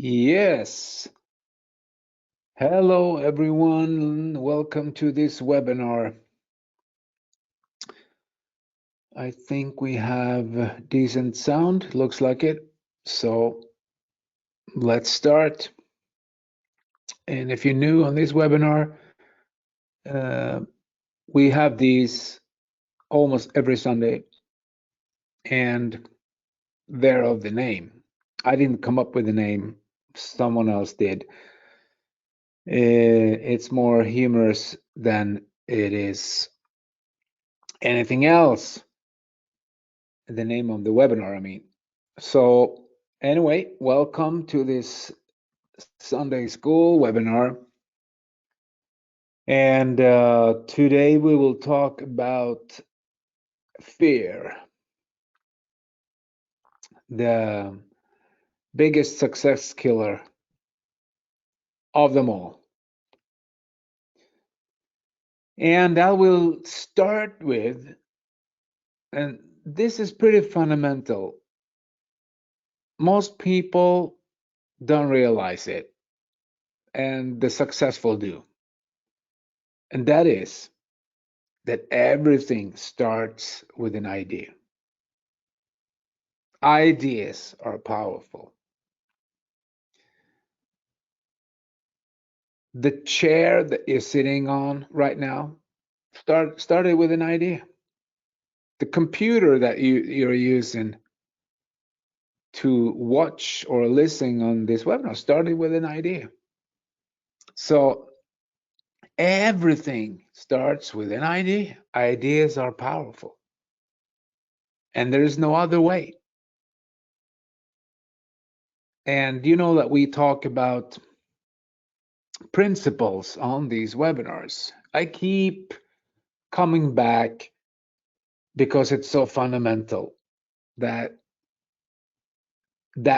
Yes. Hello, everyone. Welcome to this webinar. I think we have decent sound, looks like it. So let's start. And if you're new on this webinar, uh, we have these almost every Sunday, and thereof the name. I didn't come up with the name, someone else did. It's more humorous than it is anything else. The name of the webinar, I mean. So anyway, welcome to this Sunday School webinar. And today we will talk about fear, the biggest success killer of them all. And I will start with, and this is pretty fundamental. Most people don't realize it, and the successful do. And that is that everything starts with an idea. Ideas are powerful. The chair that you're sitting on right now started with an idea. The computer that you're using to watch or listen on this webinar started with an idea. So everything starts with an idea. Ideas are powerful. And there is no other way. And you know that we talk about principles on these webinars. I keep coming back because it's so fundamental that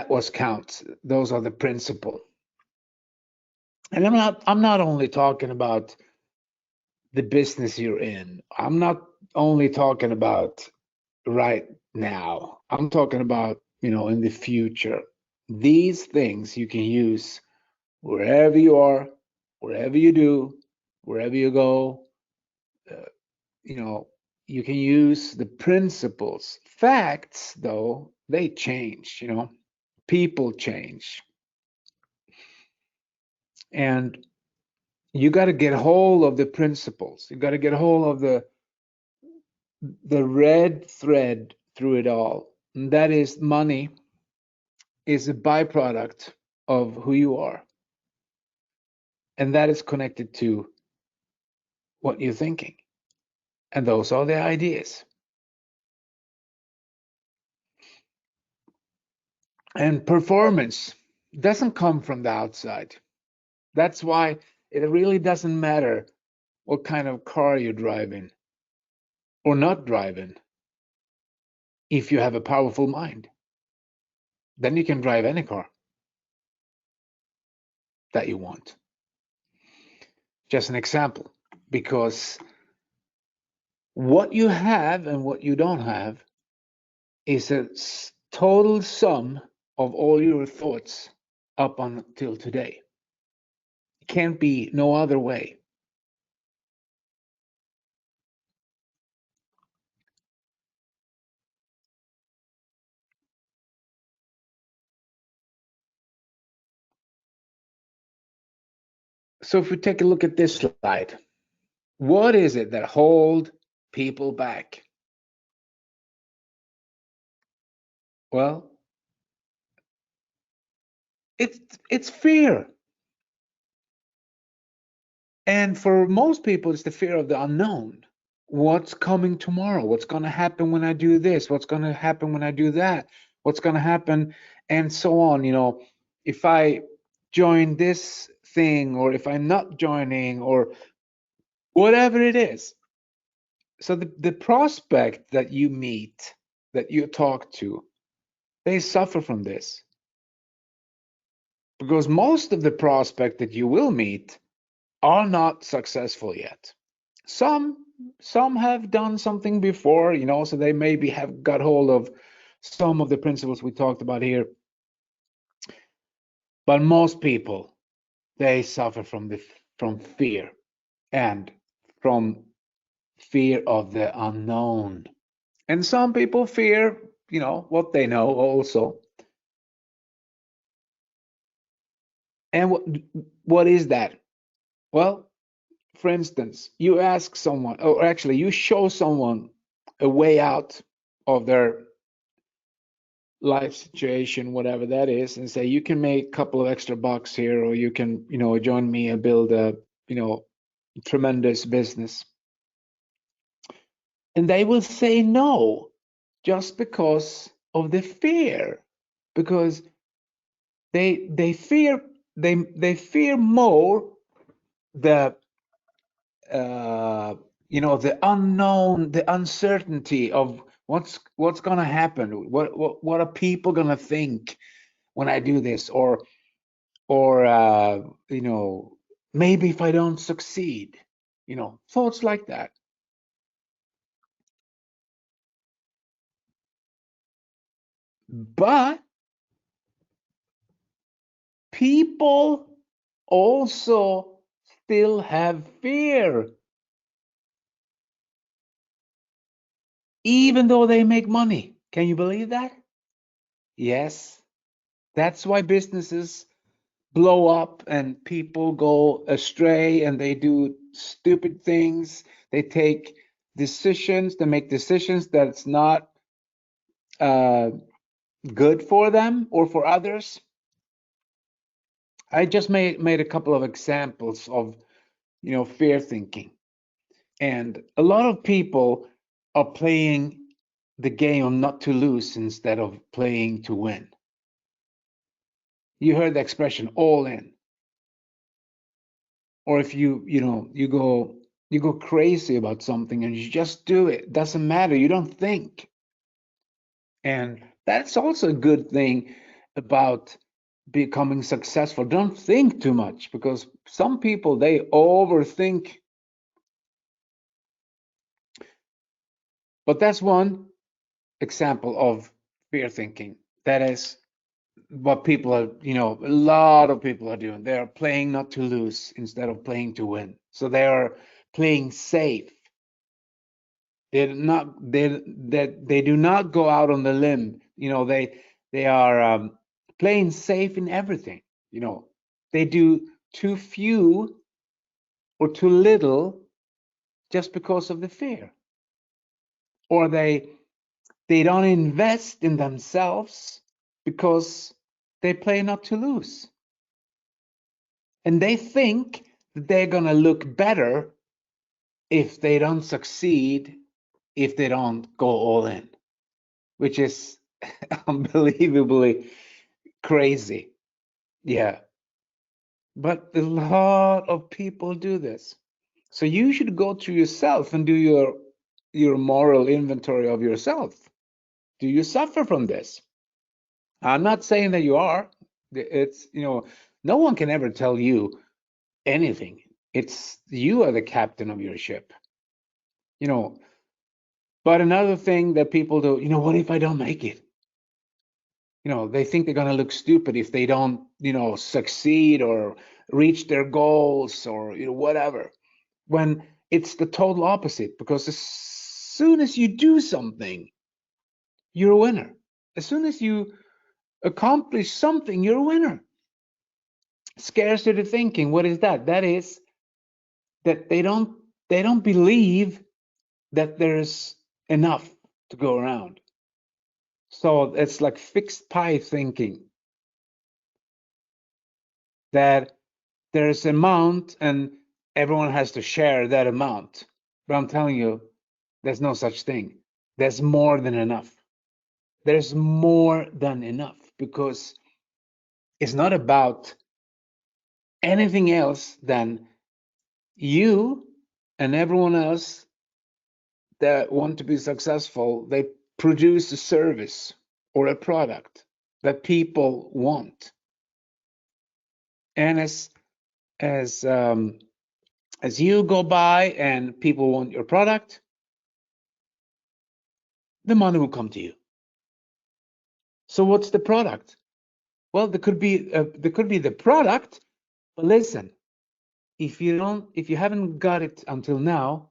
was counts. Those are the principle. And I'm not only talking about the business you're in. I'm not only talking about right now. I'm talking about, in the future. These things you can use wherever you are, wherever you do, wherever you go. Uh, you can use the principles. Facts, though, they change. People change, and you got to get hold of the principles. You got to get hold of the red thread through it all, and that is money is a byproduct of who you are, and that is connected to what you're thinking, and those are the ideas. And performance doesn't come from the outside. That's why it really doesn't matter what kind of car you're driving or not driving. If you have a powerful mind, then you can drive any car that you want. Just an example, because what you have and what you don't have is a total sum of all your thoughts up until today. It can't be no other way. So if we take a look at this slide, what is it that hold people back? Well, it's fear. And for most people, it's the fear of the unknown. What's coming tomorrow? What's going to happen when I do this? What's going to happen when I do that? What's going to happen? And so on. If I join this thing, or if I'm not joining, or whatever it is. So the prospect that you meet, that you talk to, they suffer from this. Because most of the prospect that you will meet are not successful yet. Some have done something before, so they maybe have got hold of some of the principles we talked about here. But most people, they suffer from fear, and from fear of the unknown. And some people fear, what they know also. And what is that? Well, for instance, you ask someone, or actually you show someone a way out of their life situation, whatever that is, and say, you can make a couple of extra bucks here, or you can, join me and build a, tremendous business. And they will say no just because of the fear, because they fear they fear more the the unknown, the uncertainty of what's going to happen, what are people going to think when I do this, or maybe if I don't succeed, thoughts like that. But people also still have fear, even though they make money. Can you believe that? Yes. That's why businesses blow up and people go astray and they do stupid things. They take decisions, they make decisions that's not uh, good for them or for others. I just made a couple of examples of, fear thinking. And a lot of people are playing the game of not to lose instead of playing to win. You heard the expression all in. Or if you go crazy about something and you just do it, doesn't matter, you don't think. And that's also a good thing about becoming successful. Don't think too much, because some people, they overthink. But that's one example of fear thinking. That is what people are, a lot of people are doing. They are playing not to lose instead of playing to win. So they are playing safe. They do not go out on the limb. They are playing safe in everything. They do too few or too little just because of the fear, or they don't invest in themselves because they play not to lose, and they think that they're gonna look better if they don't succeed, if they don't go all in, which is unbelievably crazy. Yeah. But a lot of people do this. So you should go to yourself and do your moral inventory of yourself. Do you suffer from this? I'm not saying that you are. It's, no one can ever tell you anything. It's you are the captain of your ship. You know, but another thing that people do, what if I don't make it? They think they're going to look stupid if they don't, succeed or reach their goals, or whatever. When it's the total opposite, because as soon as you do something, you're a winner. As soon as you accomplish something, you're a winner. Scarcity thinking, what is that? That is that they don't believe that there's enough to go around. So it's like fixed pie thinking, that there's an amount and everyone has to share that amount. But I'm telling you, there's no such thing. There's more than enough. There's more than enough, because it's not about anything else than you and everyone else that want to be successful. They produce a service or a product that people want. And as as you go by and people want your product, the money will come to you. So what's the product? Well, there could be the product, but listen, if you haven't got it until now,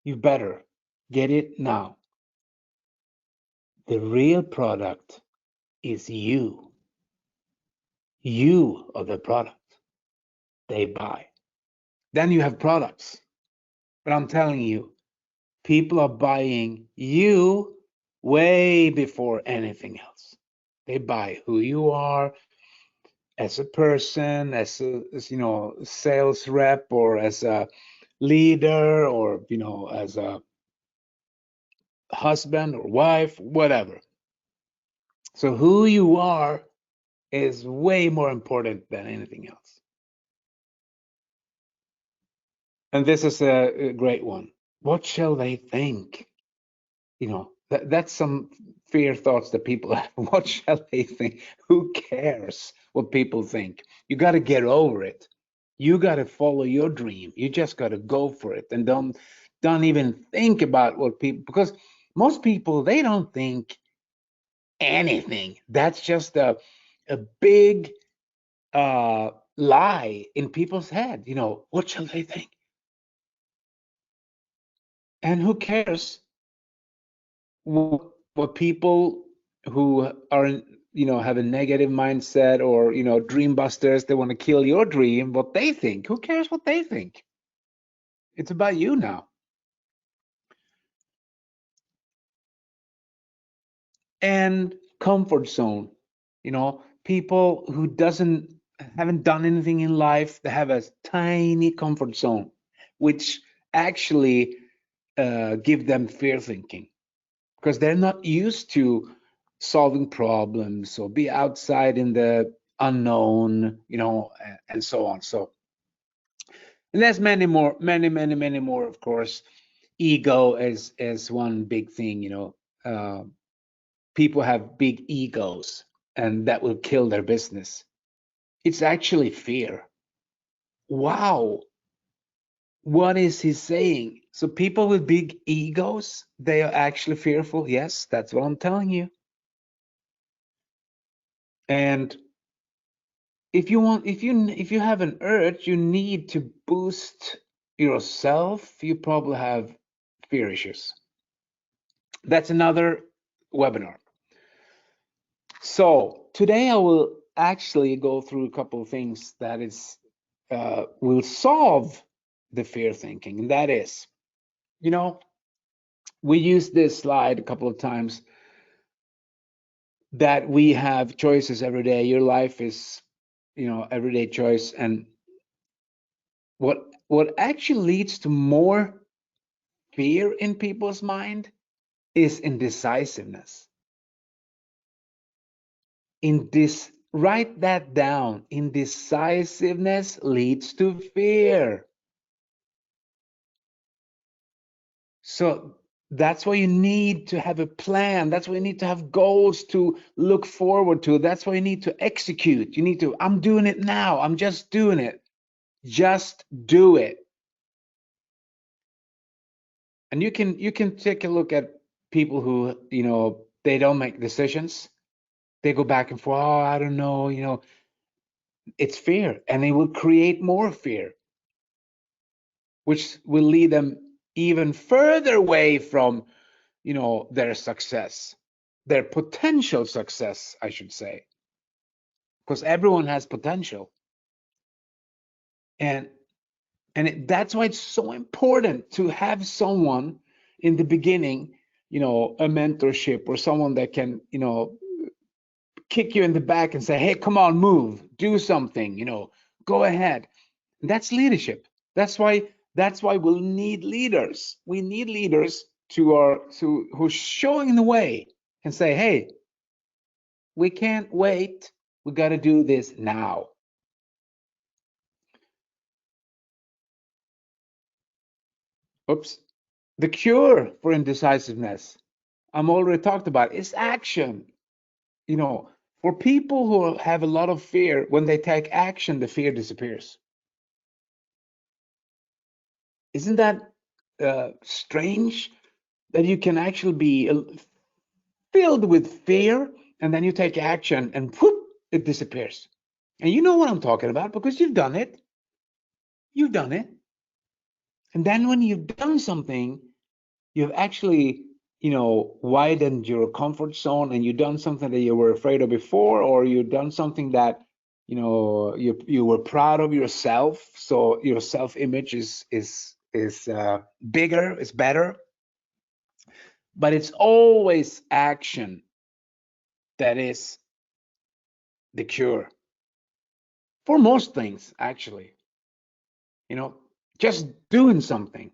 you better get it now. The real product is you. You are the product they buy. Then you have products. But I'm telling you, people are buying you way before anything else. They buy who you are as a person, as a sales rep, or as a leader, or as a husband or wife, whatever. So who you are is way more important than anything else. And this is a great one. What shall they think? That's some fear thoughts that people have. What shall they think? Who cares what people think? You got to get over it. You got to follow your dream. You just got to go for it, and don't even think about what people, because most people, they don't think anything. That's just a big lie in people's head. What shall they think? And who cares what people who are have a negative mindset, or dream busters, they want to kill your dream, what they think? Who cares what they think? It's about you now. And comfort zone, people who haven't done anything in life, they have a tiny comfort zone, which actually give them fear thinking, because they're not used to solving problems or be outside in the unknown, and so on. So, and there's many more, many more, of course. Ego is one big thing. People have big egos, and that will kill their business. It's actually fear. Wow, what is he saying? So people with big egos, they are actually fearful. Yes, that's what I'm telling you. And if you have an urge, you need to boost yourself, you probably have fear issues. That's another webinar. So today I will actually go through a couple of things that will solve the fear thinking. And that is, we used this slide a couple of times, that we have choices every day. Your life is, everyday choice. And what actually leads to more fear in people's mind is indecisiveness. Write that down. Indecisiveness leads to fear. So that's why you need to have a plan. That's why you need to have goals to look forward to. That's why you need to execute. I'm doing it now. I'm just doing it. Just do it. And you can take a look at people who, they don't make decisions. They go back and forth. Oh, I don't know, it's fear, and it will create more fear, which will lead them even further away from, their success, their potential success, I should say, because everyone has potential. And that's why it's so important to have someone in the beginning, a mentorship, or someone that can, kick you in the back and say, hey, come on, move, do something, go ahead. And that's leadership. That's why we'll need leaders. We need leaders who's showing the way and say, hey, we can't wait. We got to do this now. Oops. The cure for indecisiveness, I'm already talked about, is action. For people who have a lot of fear, when they take action, the fear disappears. Isn't that strange, that you can actually be filled with fear, and then you take action, and whoop, it disappears. And you know what I'm talking about because you've done it. You've done it. And then when you've done something, you've actually, widened your comfort zone, and you've done something that you were afraid of before, or you've done something that, you were proud of yourself. So your self-image is bigger, is better. But it's always action that is the cure for most things, actually. Just doing something.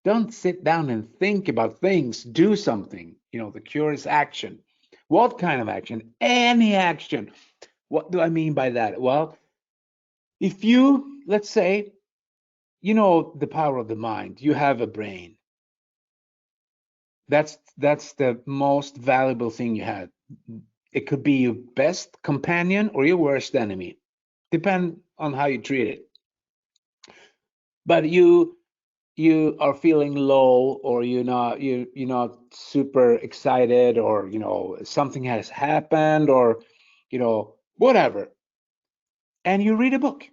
Don't sit down and think about things. Do something. The cure is action. What kind of action? Any action. What do I mean by that? Well, if you, let's say, the power of the mind, you have a brain. That's the most valuable thing you have. It could be your best companion or your worst enemy. Depend on how you treat it. But you are feeling low, or you're not super excited, or something has happened, or whatever, and you read a book.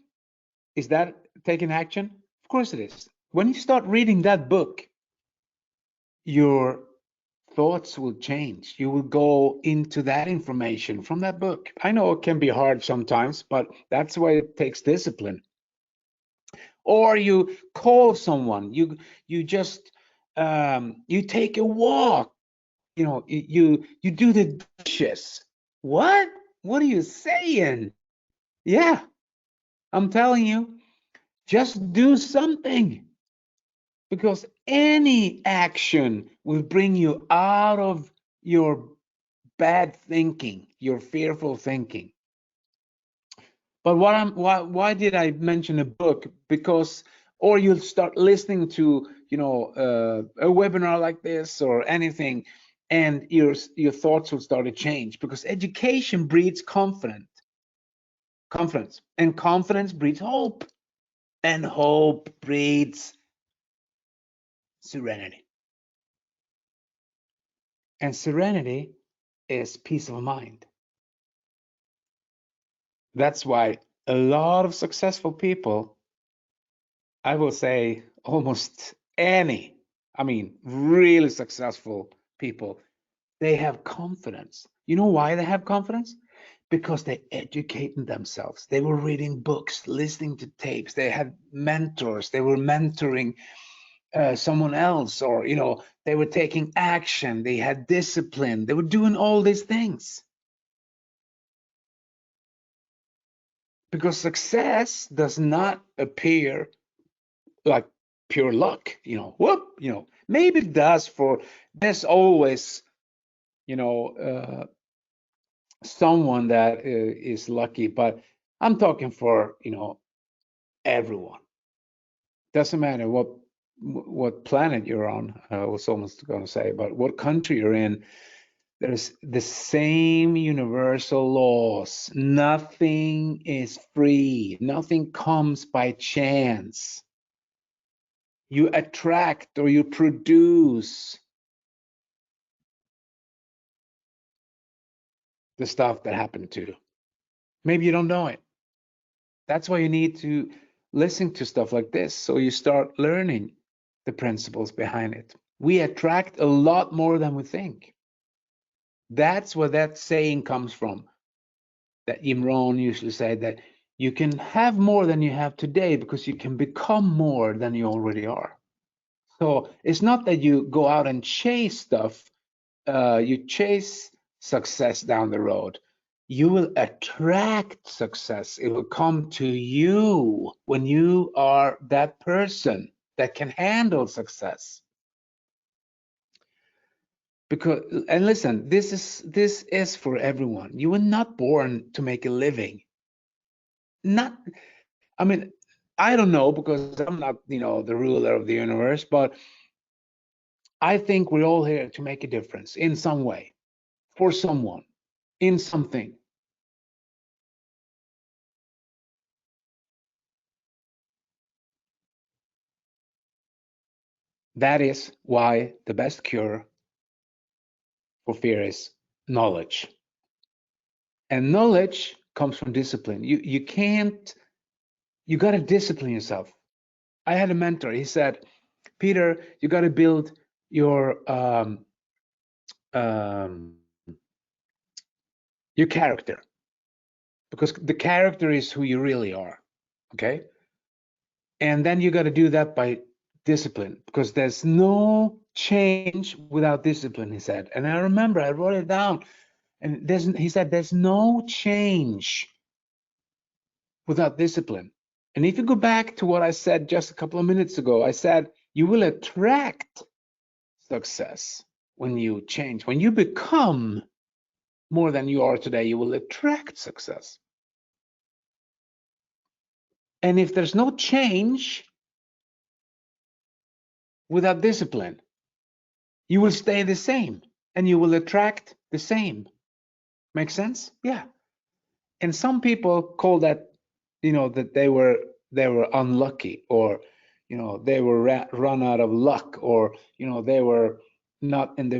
Is that taking action? Of course it is. When you start reading that book, your thoughts will change. You will go into that information from that book. I know it can be hard sometimes, but that's why it takes discipline. Or you call someone, you just you take a walk, you do the dishes. What are you saying? Yeah, I'm telling you, just do something, because any action will bring you out of your bad thinking, your fearful thinking. But why did I mention a book? Because, or you'll start listening to, a webinar like this or anything, and your thoughts will start to change, because education breeds confidence, and confidence breeds hope, and hope breeds serenity. And serenity is peace of mind. That's why a lot of successful people, I will say almost any, really successful people, they have confidence. You know why they have confidence? Because they educated themselves. They were reading books, listening to tapes. They had mentors. They were mentoring someone else, or, they were taking action. They had discipline. They were doing all these things. Because success does not appear like pure luck, maybe it does. There's always, someone that is lucky, but I'm talking for, everyone. Doesn't matter what planet you're on. I was almost going to say, but what country you're in, there's the same universal laws. Nothing is free. Nothing comes by chance. You attract, or you produce, the stuff that happened to you. Maybe you don't know it. That's why you need to listen to stuff like this, so you start learning the principles behind it. We attract a lot more than we think. That's where that saying comes from, that Jim Rohn usually said, that you can have more than you have today because you can become more than you already are. So it's not that you go out and chase stuff, you chase success down the road. You will attract success. It will come to you when you are that person that can handle success. Because, and listen, this is for everyone. You were not born to make a living. Not, I don't know, because I'm not, the ruler of the universe, but I think we're all here to make a difference in some way, for someone, in something. That is why the best cure for fear is knowledge. And knowledge comes from discipline. You got to discipline yourself. I had a mentor. He said, Peter, you got to build your character, because the character is who you really are. Okay. And then you got to do that by discipline, because there's no change without discipline, he said. And I remember I wrote it down. And he said, there's no change without discipline. And if you go back to what I said just a couple of minutes ago, I said, you will attract success when you change. When you become more than you are today, you will attract success. And if there's no change without discipline, you will stay the same and you will attract the same. Make sense? Yeah. And some people call that, that they were unlucky, or, they were run out of luck, or, they were not in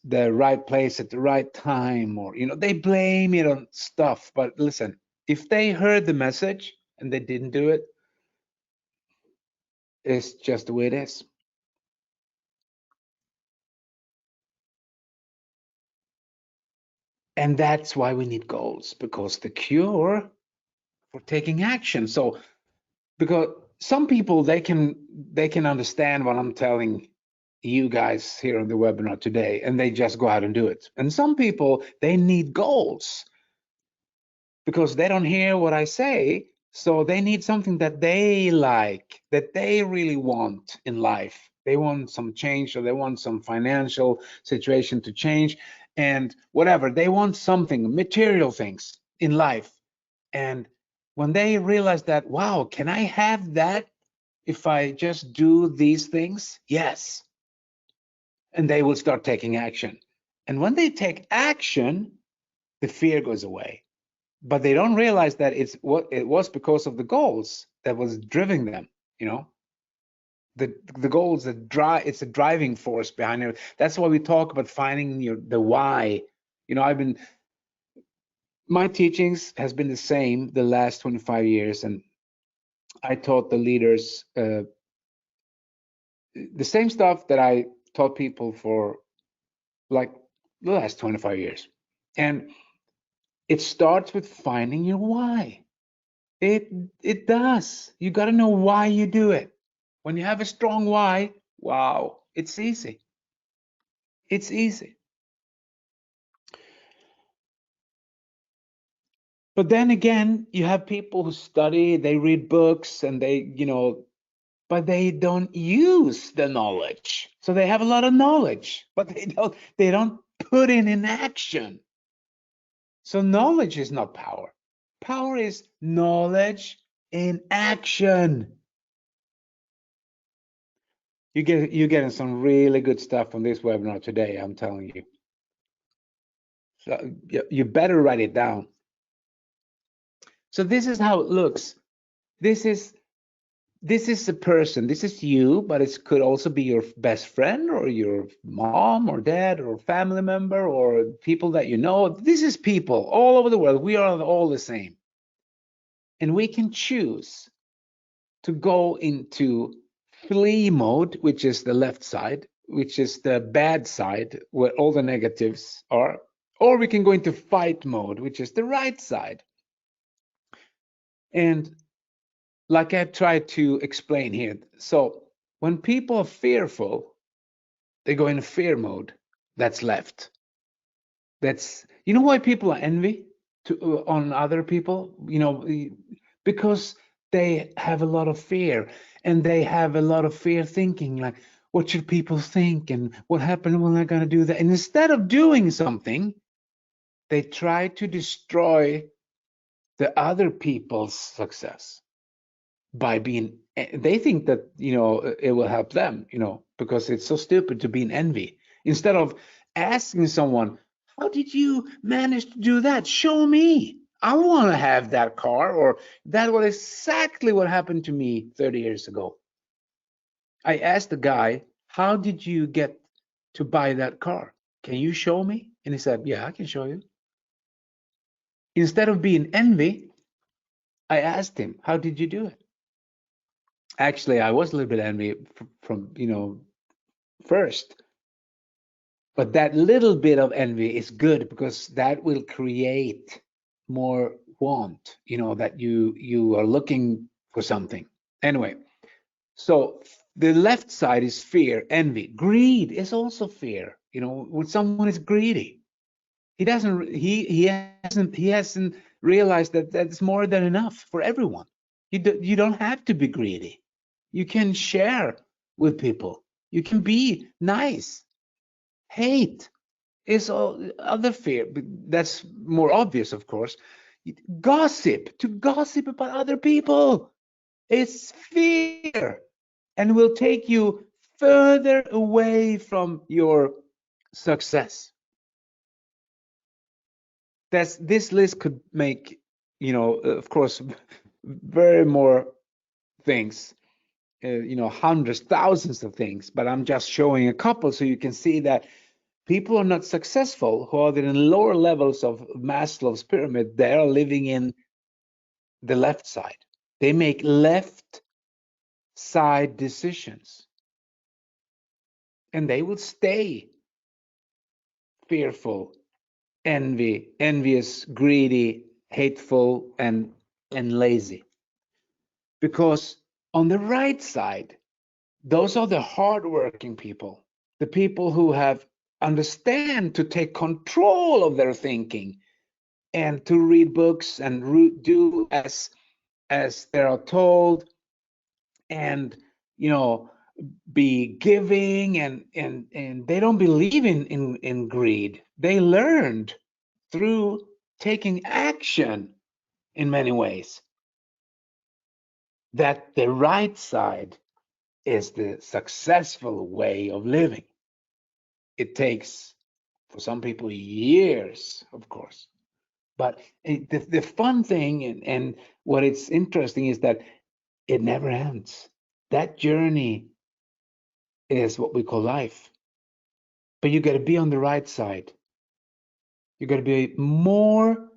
the right place at the right time, or, they blame it on stuff. But listen, if they heard the message and they didn't do it, it's just the way it is. And that's why we need goals, because the cure for taking action. So, because some people, they can understand what I'm telling you guys here on the webinar today, and they just go out and do it. And some people, they need goals because they don't hear what I say, so they need something that they like, that they really want in life. They want some change, or they want some financial situation to change, and whatever. They want something, material things in life. And when they realize that, wow, can I have that if I just do these things? Yes. And they will start taking action. And when they take action, the fear goes away. But they don't realize that it was because of the goals that was driving them, the goals that drive. It's a driving force behind it. That's why we talk about finding the why. My teachings has been the same the last 25 years, and I taught the leaders the same stuff that I taught people for like the last 25 years. And it starts with finding your why. It does. You got to know why you do it. When you have a strong why, wow, it's easy. It's easy. But then again, you have people who study, they read books, and but they don't use the knowledge. So they have a lot of knowledge, but they don't put it in action. So knowledge is not power. Power is knowledge in action. You're getting some really good stuff on this webinar today, I'm telling you. So you better write it down. So this is how it looks. This is a person. This is you, but it could also be your best friend, or your mom or dad or family member, or people that you know. This is people all over the world. We are all the same. And we can choose to go into flee mode, which is the left side, which is the bad side where all the negatives are, or we can go into fight mode, which is the right side. And like I tried to explain here, so when people are fearful, they go into fear mode. That's left. That's, why people are envy on other people, because they have a lot of fear, and they have a lot of fear thinking, like, what should people think, and what happened when they're going to do that? And instead of doing something, they try to destroy the other people's success by being, they think that, it will help them, because it's so stupid to be in envy. Instead of asking someone, how did you manage to do that? Show me. I want to have that car, or that was exactly what happened to me 30 years ago. I asked the guy, how did you get to buy that car? Can you show me? And he said, yeah, I can show you. Instead of being envy, I asked him, how did you do it? Actually, I was a little bit envy from first, but that little bit of envy is good because that will create more want, that you are looking for something. Anyway, so the left side is fear, envy. Greed is also fear. When someone is greedy, he hasn't realized that that's more than enough for everyone. You don't have to be greedy. You can share with people. You can be nice. Hate is all other fear. But that's more obvious, of course. To gossip about other people is fear and will take you further away from your success. This list could make, of course, very more things, hundreds, thousands of things, but I'm just showing a couple so you can see that people are not successful who are in lower levels of Maslow's pyramid. They are living in the left side. They make left side decisions and they will stay fearful, envious, greedy, hateful, and lazy. Because on the right side, those are the hardworking people, the people who have understand to take control of their thinking and to read books and do as they are told, and be giving, and they don't believe in greed. They learned through taking action in many ways that the right side is the successful way of living. It takes, for some people, years, of course. But the fun thing and what it's interesting is that it never ends. That journey is what we call life. But you got to be on the right side. You got to be more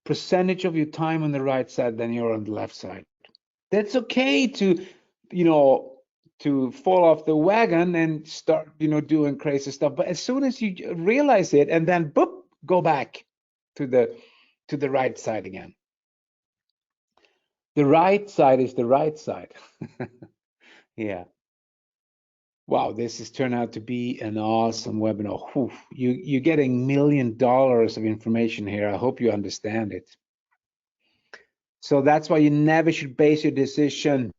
percentage of your time on the right side than you're on the left side. That's okay to fall off the wagon and start, doing crazy stuff. But as soon as you realize it, and then boop, go back to the right side again. The right side is the right side. Yeah. Wow, this has turned out to be an awesome webinar. Whew. You're getting $1 million of information here. I hope you understand it. So that's why you never should base your decision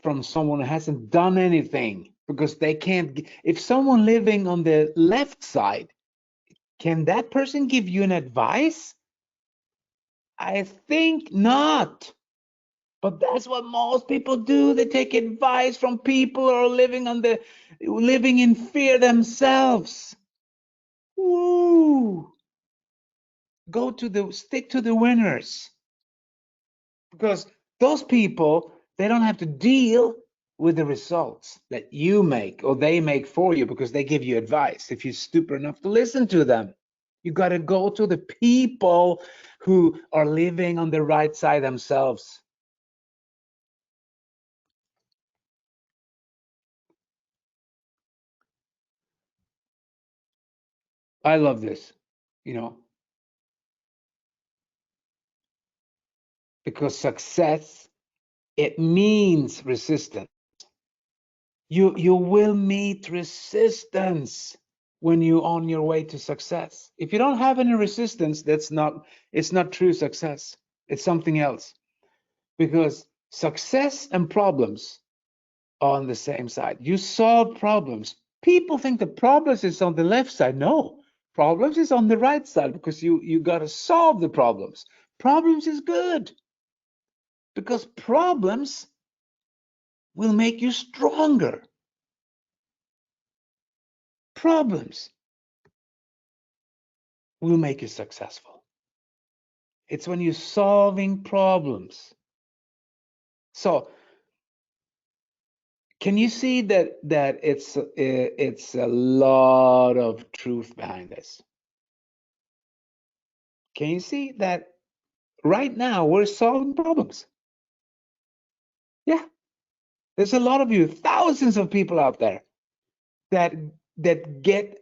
from someone who hasn't done anything, because they can't. If someone living on the left side, can that person give you an advice? I think not. But that's what most people do. They take advice from people who are living in fear themselves. Woo! Stick to the winners, because those people, they don't have to deal with the results that you make or they make for you, because they give you advice. If you're stupid enough to listen to them, you got to go to the people who are living on the right side themselves. I love this, because success, it means resistance. You will meet resistance when you're on your way to success. If you don't have any resistance, it's not true success. It's something else. Because success and problems are on the same side. You solve problems. People think the problems is on the left side. No, problems is on the right side, because you got to solve the problems. Problems is good, because problems will make you stronger. Problems will make you successful. It's when you're solving problems. So can you see that it's a lot of truth behind this? Can you see that right now we're solving problems? Yeah, there's a lot of you, thousands of people out there that get,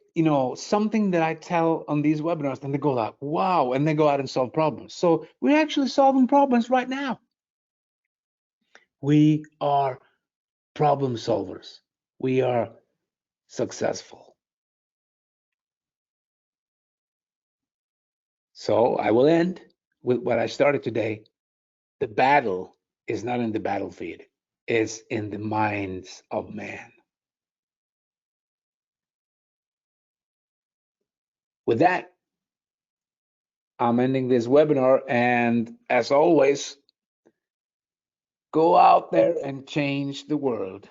something that I tell on these webinars, and they go like, wow, and they go out and solve problems. So we're actually solving problems right now. We are problem solvers. We are successful. So I will end with what I started today. The battle is not in the battlefield, it's in the minds of man. With that, I'm ending this webinar, and as always, go out there and change the world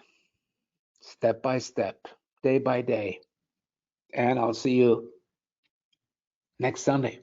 step by step, day by day. And I'll see you next Sunday.